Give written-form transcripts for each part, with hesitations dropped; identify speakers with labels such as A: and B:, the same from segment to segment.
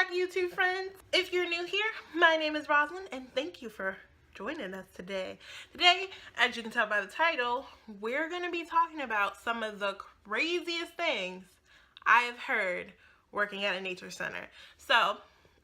A: back, YouTube friends. If you're new here, my name is Roslyn, and thank you for joining us today. Today, as you can tell by the title, we're going to be talking about some of the craziest things I have heard working at a nature center. So,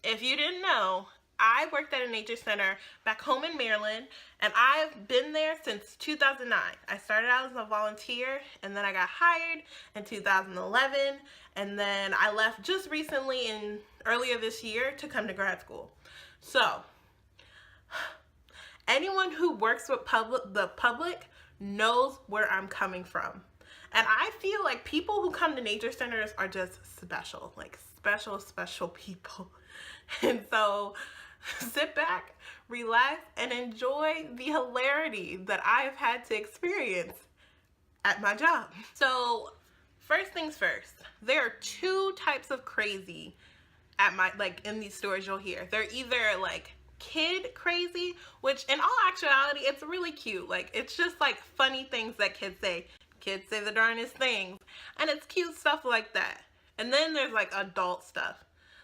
A: if you didn't know, I worked at a nature center back home in Maryland, and I've been there since 2009. I started out as a volunteer, and then I got hired in 2011, and then I left just recently earlier this year to come to grad school. So, anyone who works with the public knows where I'm coming from. And I feel like people who come to nature centers are just special, like special people. And so sit back, relax, and enjoy the hilarity that I've had to experience at my job. So first things first, there are two types of crazy at in these stories you'll hear. They're either like kid crazy, which in all actuality, it's really cute. Like, it's just like funny things that kids say. Kids say the darndest things, and it's cute stuff like that. And then there's like adult stuff,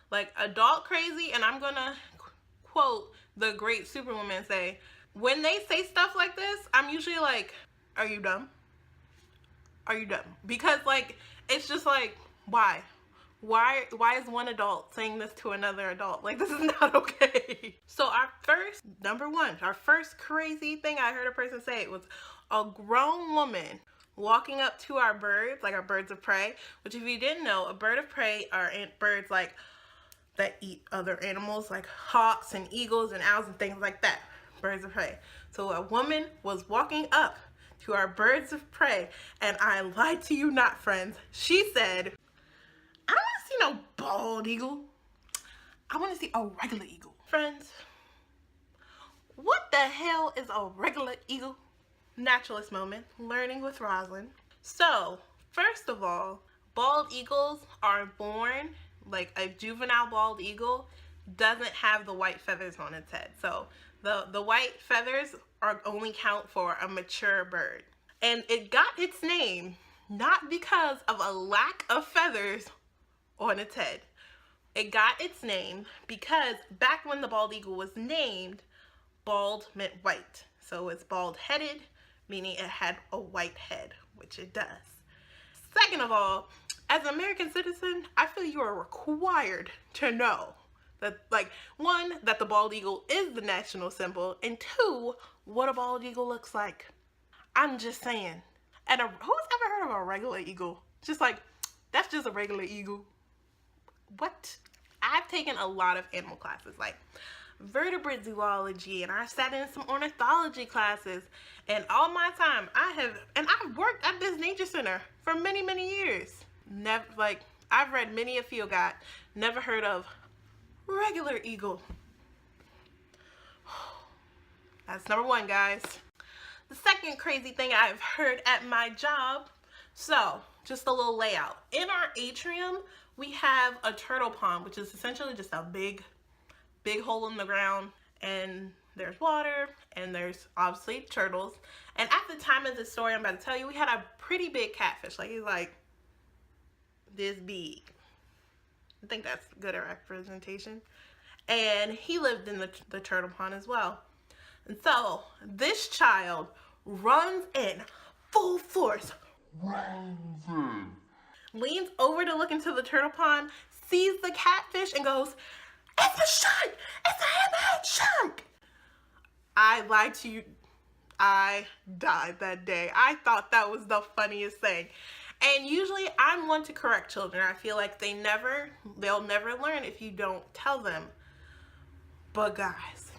A: like adult crazy, and I'm gonna quote the great Superwoman say, when they say stuff like this, I'm usually like, are you dumb? Are you dumb? Because like, it's just like, why is one adult saying this to another adult? Like, this is not okay. So our first crazy thing I heard a person say was a grown woman walking up to our birds, like our birds of prey, which if you didn't know, a bird of prey are birds like that eat other animals like hawks and eagles and owls and things like that. Birds of prey. So a woman was walking up to our birds of prey, and I lied to you not, friends. She said, I don't want to see no bald eagle. I want to see a regular eagle. Friends, what the hell is a regular eagle? Naturalist moment, learning with Roslyn. So, first of all, bald eagles are born, like a juvenile bald eagle doesn't have the white feathers on its head. So, the white feathers only count for a mature bird. And it got its name not because of a lack of feathers on its head. It got its name because back when the bald eagle was named, bald meant white. So it's bald-headed, meaning it had a white head, which it does. Second of all, as an American citizen, I feel you are required to know that, like, one, that the bald eagle is the national symbol, and two, what a bald eagle looks like. I'm just saying. And who's ever heard of a regular eagle? Just like, that's just a regular eagle. What? I've taken a lot of animal classes, like vertebrate zoology, and I sat in some ornithology classes, and all my time I've worked at this nature center for many years. Never, like, I've read many a field guide, never heard of regular eagle. That's number one, guys. The second crazy thing I've heard at my job, so just a little layout. In our atrium, we have a turtle pond, which is essentially just a big hole in the ground, and there's water, and there's obviously turtles. And at the time of the story I'm about to tell you, we had a pretty big catfish. Like, he's like this big. I think that's good representation. And he lived in the turtle pond as well. And so this child runs in full force, leans over to look into the turtle pond, sees the catfish, and goes, "It's a shark! It's a hammerhead shark!" I lied to you. I died that day. I thought that was the funniest thing. And usually I'm one to correct children. I feel like they'll never learn if you don't tell them. But guys,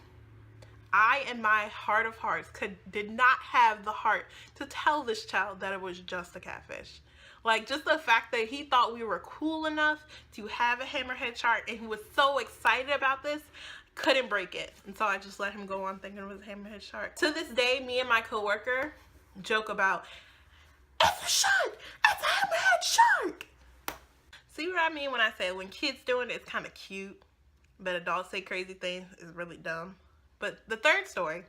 A: I, in my heart of hearts, did not have the heart to tell this child that it was just a catfish. Like, just the fact that he thought we were cool enough to have a hammerhead shark, and he was so excited about this, couldn't break it. And so I just let him go on thinking it was a hammerhead shark. To this day, me and my coworker joke about, "It's a shark! It's a hammerhead shark!" See what I mean when I say when kids doing it, it's kind of cute, but adults say crazy things is really dumb. But the third story,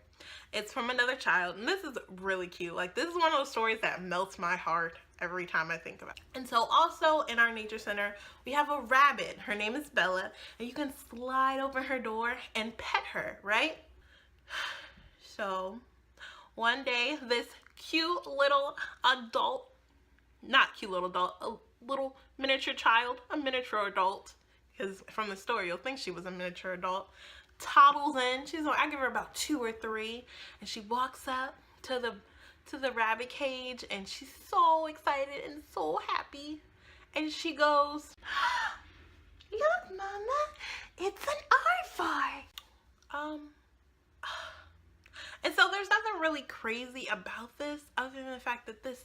A: it's from another child, and this is really cute. Like, this is one of those stories that melts my heart every time I think about it. And so also in our nature center, we have a rabbit. Her name is Bella, and you can slide open her door and pet her, right? So one day, this cute little adult, not cute little adult, a little miniature child, a miniature adult, because from the story you'll think she was a miniature adult, toddles in. I give her about 2 or 3, and she walks up to the rabbit cage, and she's so excited and so happy, and she goes, "Look, Mama, it's an aardvark." And so there's nothing really crazy about this other than the fact that this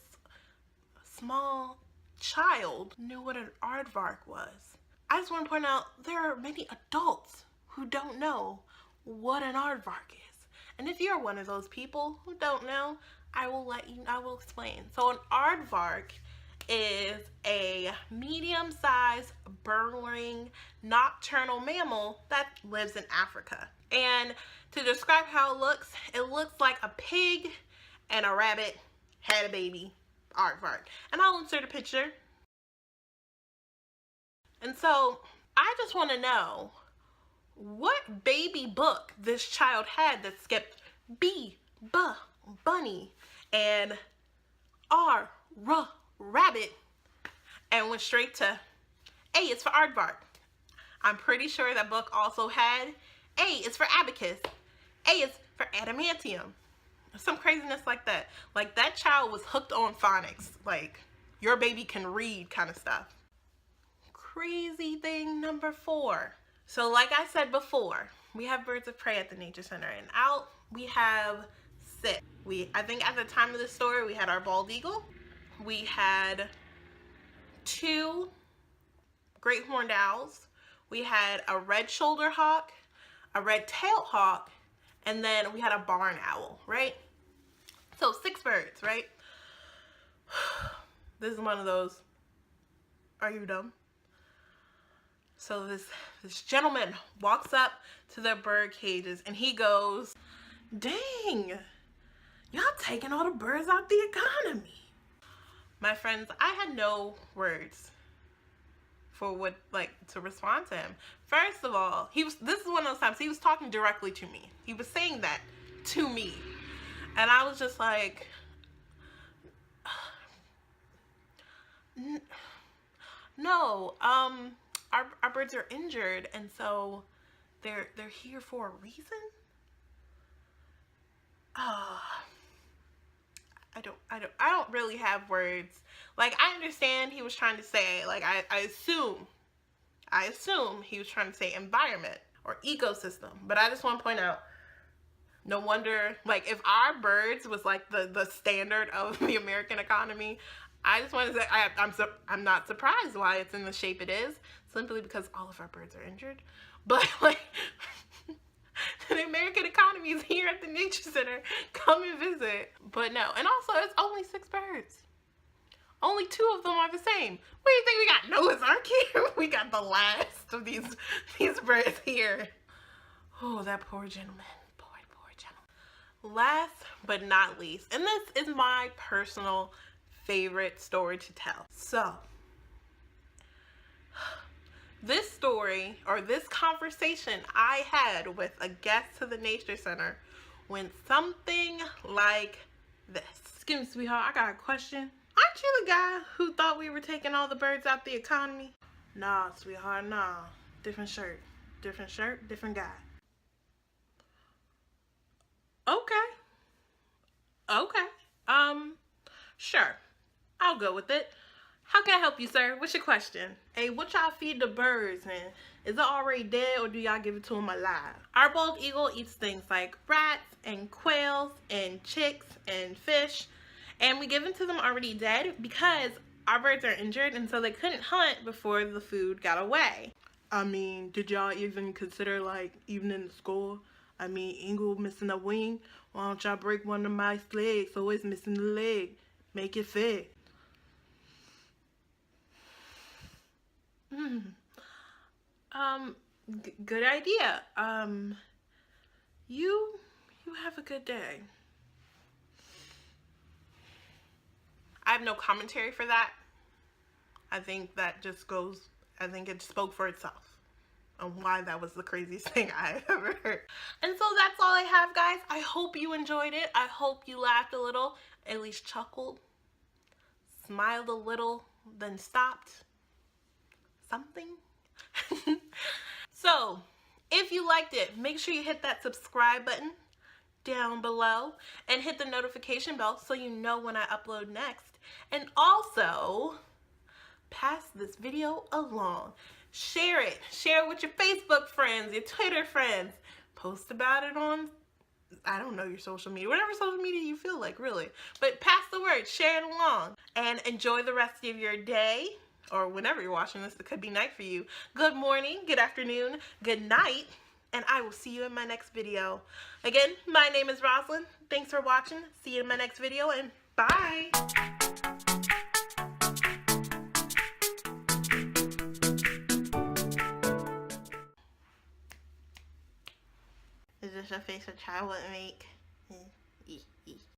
A: small child knew what an aardvark was. I just want to point out there are many adults who don't know what an aardvark is. And if you're one of those people who don't know, I will explain. So an aardvark is a medium-sized burrowing nocturnal mammal that lives in Africa. And to describe how it looks like a pig and a rabbit had a baby aardvark. And I'll insert a picture. And so I just want to know what baby book this child had that skipped B, bunny, and R, rabbit, and went straight to A, it's for aardvark. I'm pretty sure that book also had A is for abacus, A is for adamantium, some craziness like that. Like that child was hooked on phonics, like your baby can read kind of stuff. Crazy thing number 4. So like I said before, we have birds of prey at the nature center, and out we have 6. I think at the time of the story we had our bald eagle, we had 2 great horned owls, we had a red-shouldered hawk, a red-tailed hawk, and then we had a barn owl, right? So 6 birds, right? This is one of those, are you dumb? So this gentleman walks up to the bird cages and he goes, "Dang, y'all taking all the birds out the economy." My friends, I had no words for what, like, to respond to him. First of all, this is one of those times he was talking directly to me. He was saying that to me. And I was just like, no, our birds are injured, and so they're here for a reason. I don't really have words. Like, I understand he was trying to say, like, I assume he was trying to say environment or ecosystem, but I just want to point out, no wonder, like, if our birds was like the standard of the American economy, I just want to say I'm not surprised why it's in the shape it is, simply because all of our birds are injured. But like, the American economy is here at the nature center. Come and visit. But no, and also it's only 6 birds. Only 2 of them are the same. What do you think we got? Noah's Ark here? We got the last of these birds here. Oh, that poor gentleman. Poor gentleman. Last but not least, and this is my personal favorite story to tell. So, this story, or this conversation I had with a guest to the nature center went something like this. Excuse me, sweetheart, I got a question. Aren't you the guy who thought we were taking all the birds out the economy? Nah, sweetheart, nah. Different shirt, different guy. Okay. Sure. I'll go with it. How can I help you, sir? What's your question? Hey, what y'all feed the birds, man? Is it already dead, or do y'all give it to them alive? Our bald eagle eats things like rats and quails and chicks and fish, and we give them to them already dead because our birds are injured, and so they couldn't hunt before the food got away. I mean, did y'all even consider, like, even in the school? I mean, eagle missing a wing. Why don't y'all break one of my legs so it's missing the leg? Make it fit. Good idea. You have a good day. I have no commentary for that. I think that just goes, I think it spoke for itself on why that was the craziest thing I ever heard. And so that's all I have, guys. I hope you enjoyed it. I hope you laughed a little, at least chuckled, smiled a little, then stopped. Something. So, if you liked it, make sure you hit that subscribe button down below and hit the notification bell so you know when I upload next. And also, pass this video along. Share it. Share it with your Facebook friends, your Twitter friends. Post about it on, I don't know, your social media. Whatever social media you feel like, really. But pass the word. Share it along. And enjoy the rest of your day. Or whenever you're watching this, it could be night for you. Good morning, good afternoon, good night. And I will see you in my next video. Again, my name is Roslyn. Thanks for watching. See you in my next video, and bye. Is this a face a child would make?